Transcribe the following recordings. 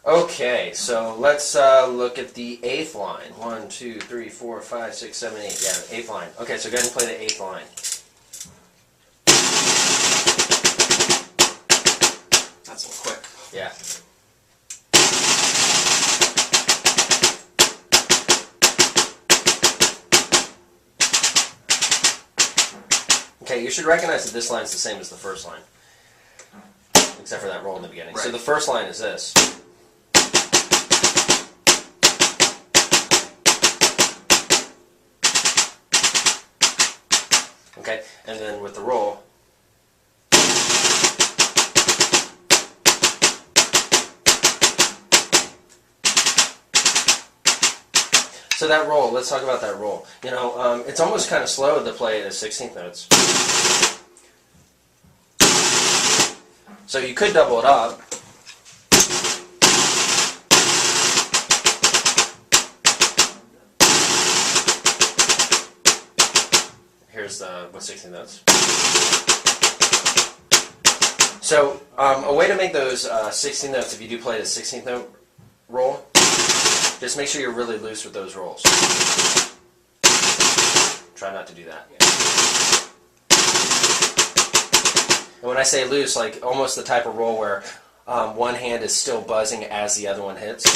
Okay, so let's look at the eighth line. 1, 2, 3, 4, 5, 6, 7, 8. Yeah, eighth line. Okay, so go ahead and play the eighth line. That's a little quick. Yeah. Okay, you should recognize that this line is the same as the first line, except for that roll in the beginning. Right. So the first line is this. Okay, and then with the roll. So that roll, let's talk about that roll. You know, it's almost kind of slow to play the 16th notes. So you could double it up. Here's the 16th notes. So a way to make those 16th notes, if you do play the 16th note roll, just make sure you're really loose with those rolls. Try not to do that. And when I say loose, like almost the type of roll where one hand is still buzzing as the other one hits.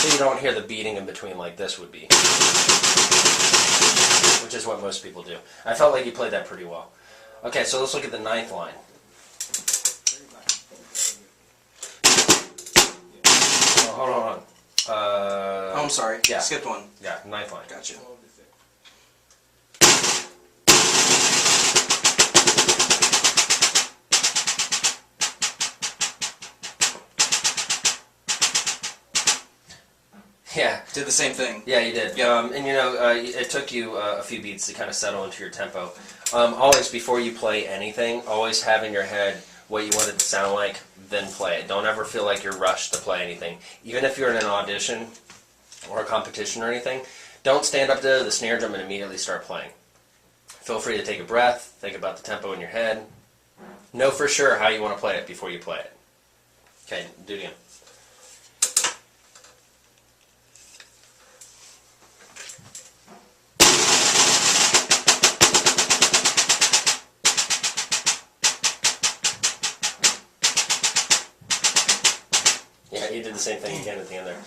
So you don't hear the beating in between like this would be. Which is what most people do. I felt like you played that pretty well. Okay, so let's look at the ninth line. Oh, hold on. Oh, I'm sorry. Yeah. Skipped one. Yeah, ninth line. Gotcha. Yeah. Did the same thing. Yeah, you did. Yep. And you know, it took you a few beats to kind of settle into your tempo. Always, before you play anything, always have in your head what you want it to sound like, then play it. Don't ever feel like you're rushed to play anything. Even if you're in an audition or a competition or anything, don't stand up to the snare drum and immediately start playing. Feel free to take a breath, think about the tempo in your head. Know for sure how you want to play it before you play it. Okay, do it again. Yeah, you did the same thing again at the end there.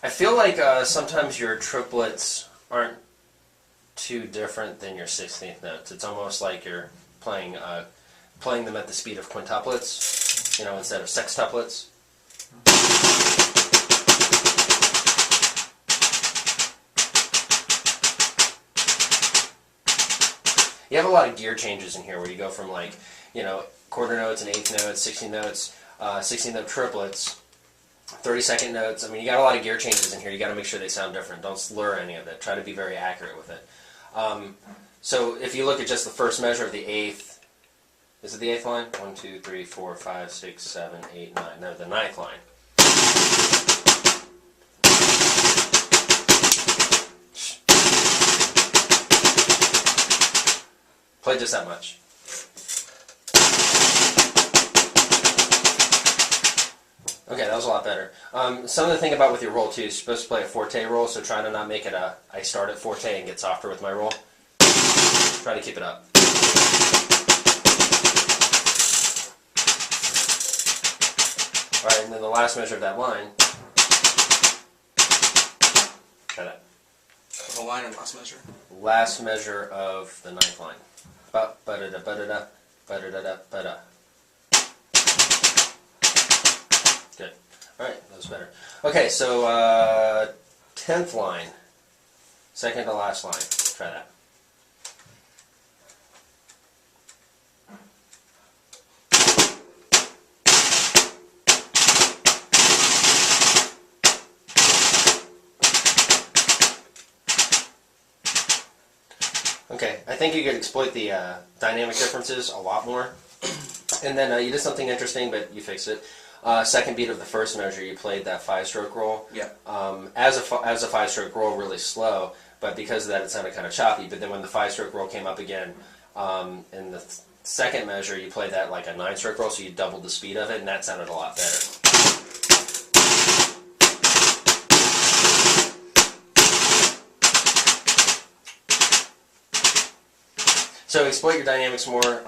I feel like sometimes your triplets aren't too different than your 16th notes. It's almost like you're playing them at the speed of quintuplets, you know, instead of sextuplets. You have a lot of gear changes in here where you go from, like, you know, quarter notes and eighth notes, 16 notes, 16 note triplets, 32nd notes. I mean, you got a lot of gear changes in here. You got to make sure they sound different. Don't slur any of it. Try to be very accurate with it. So if you look at just the first measure of the eighth, is it the eighth line? 1, 2, 3, 4, 5, 6, 7, 8, 9. No, the ninth line. Play just that much. Okay, that was a lot better. Something to think about with your roll too. You're supposed to play a forte roll, so try to not make it a I start at forte and get softer with my roll. Try to keep it up. Alright, and then the last measure of that line. Try that. The line and last measure. Last measure of the ninth line. Ba-da-da, ba-da-da, ba-da-da, ba-da. Good. Alright, that was better. Okay, so 10th line. Second to last line. Try that. Okay, I think you could exploit the dynamic differences a lot more. And then you did something interesting, but you fixed it. Second beat of the first measure, you played that 5-stroke roll. Yeah. As a 5-stroke roll, really slow, but because of that, it sounded kind of choppy. But then when the 5-stroke roll came up again, in the second measure, you played that like a 9-stroke roll, so you doubled the speed of it, and that sounded a lot better. So exploit your dynamics more.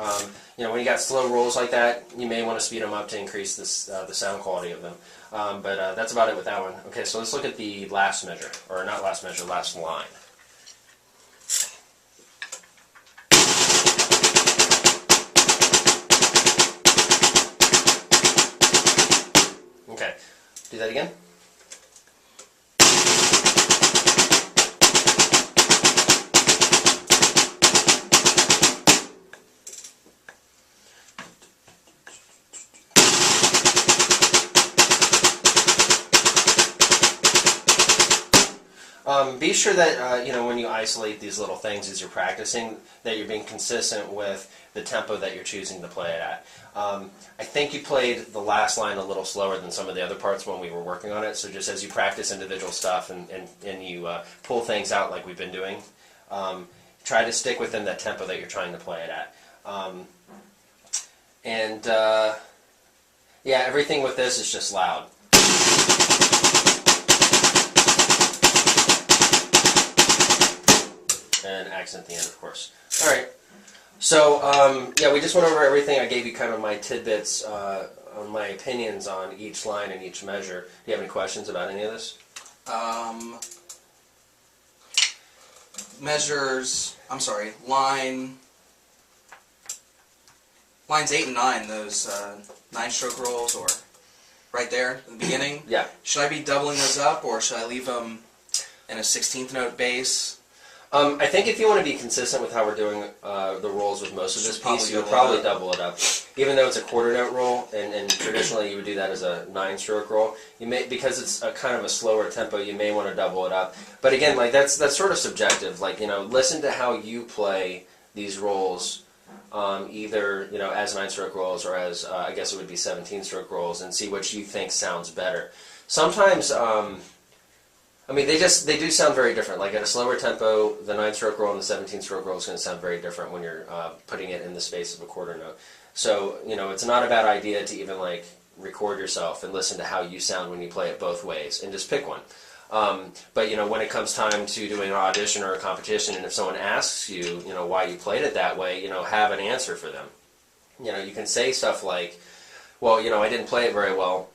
When you got slow rolls like that, you may want to speed them up to increase this, the sound quality of them. But that's about it with that one. Okay, so let's look at the last measure, or not last measure, last line. Okay, do that again. Be sure that when you isolate these little things as you're practicing, that you're being consistent with the tempo that you're choosing to play it at. I think you played the last line a little slower than some of the other parts when we were working on it, so just as you practice individual stuff and you pull things out like we've been doing, try to stick within that tempo that you're trying to play it at. Yeah, everything with this is just loud. And accent at the end, of course. All right. So, yeah, we just went over everything. I gave you kind of my tidbits on my opinions on each line and each measure. Do you have any questions about any of this? Lines 8 and 9, those 9-stroke rolls, or right there in the beginning. Yeah. Should I be doubling those up, or should I leave them in a 16th note bass? I think if you want to be consistent with how we're doing the rolls with most of this piece, you'll probably double it up. Even though it's a quarter note roll, and traditionally you would do that as a 9-stroke roll, you may, because it's a kind of a slower tempo, you may want to double it up. But again, like that's sort of subjective. Like, listen to how you play these rolls, either as 9-stroke rolls or as I guess it would be 17-stroke rolls, and see which you think sounds better. Sometimes. They do sound very different. Like at a slower tempo, the 9-stroke roll and the 17-stroke roll is going to sound very different when you're putting it in the space of a quarter note. So, it's not a bad idea to even record yourself and listen to how you sound when you play it both ways, and just pick one. But when it comes time to doing an audition or a competition, and if someone asks you, why you played it that way, have an answer for them. You can say stuff like, well, I didn't play it very well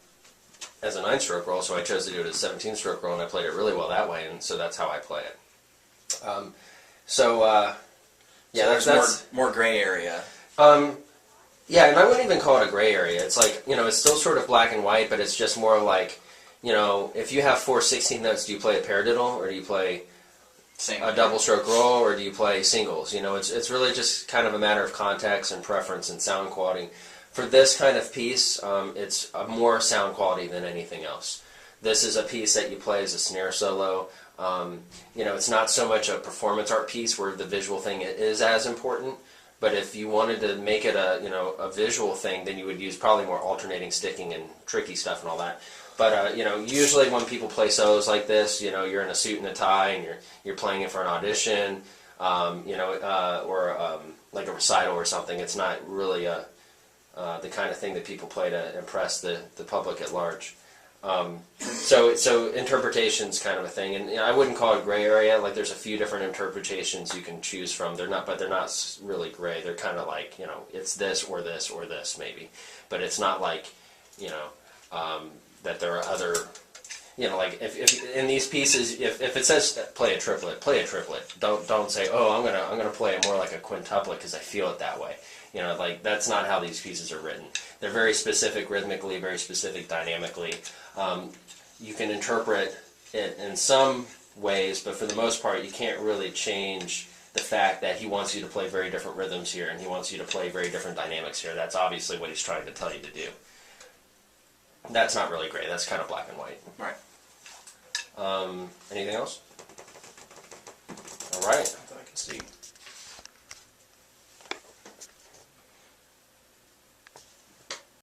as a 9-stroke roll, so I chose to do it as a 17-stroke roll, and I played it really well that way, and so that's how I play it. Yeah, so that's more gray area. Yeah, and I wouldn't even call it a gray area. It's like, it's still sort of black and white, but it's just more like, if you have 4 16th notes, do you play a paradiddle, or do you play a double-stroke roll, or do you play singles? It's really just kind of a matter of context and preference and sound quality. For this kind of piece, it's a more sound quality than anything else. This is a piece that you play as a snare solo. It's not so much a performance art piece where the visual thing is as important, but if you wanted to make it a visual thing, then you would use probably more alternating sticking and tricky stuff and all that. But usually when people play solos like this, you're in a suit and a tie and you're playing it for an audition, or like a recital or something. It's not really the kind of thing that people play to impress the public at large. So interpretation's kind of a thing, and I wouldn't call it gray area. Like there's a few different interpretations you can choose from. They're not really gray. They're kind of like it's this or this or this maybe, but it's not like that there are other. Like if in these pieces, if it says play a triplet, play a triplet. Don't say, oh, I'm gonna play it more like a quintuplet because I feel it that way. Like that's not how these pieces are written. They're very specific rhythmically, very specific dynamically. You can interpret it in some ways, but for the most part, you can't really change the fact that he wants you to play very different rhythms here, and he wants you to play very different dynamics here. That's obviously what he's trying to tell you to do. That's not really gray. That's kind of black and white. Right. Anything else? All right.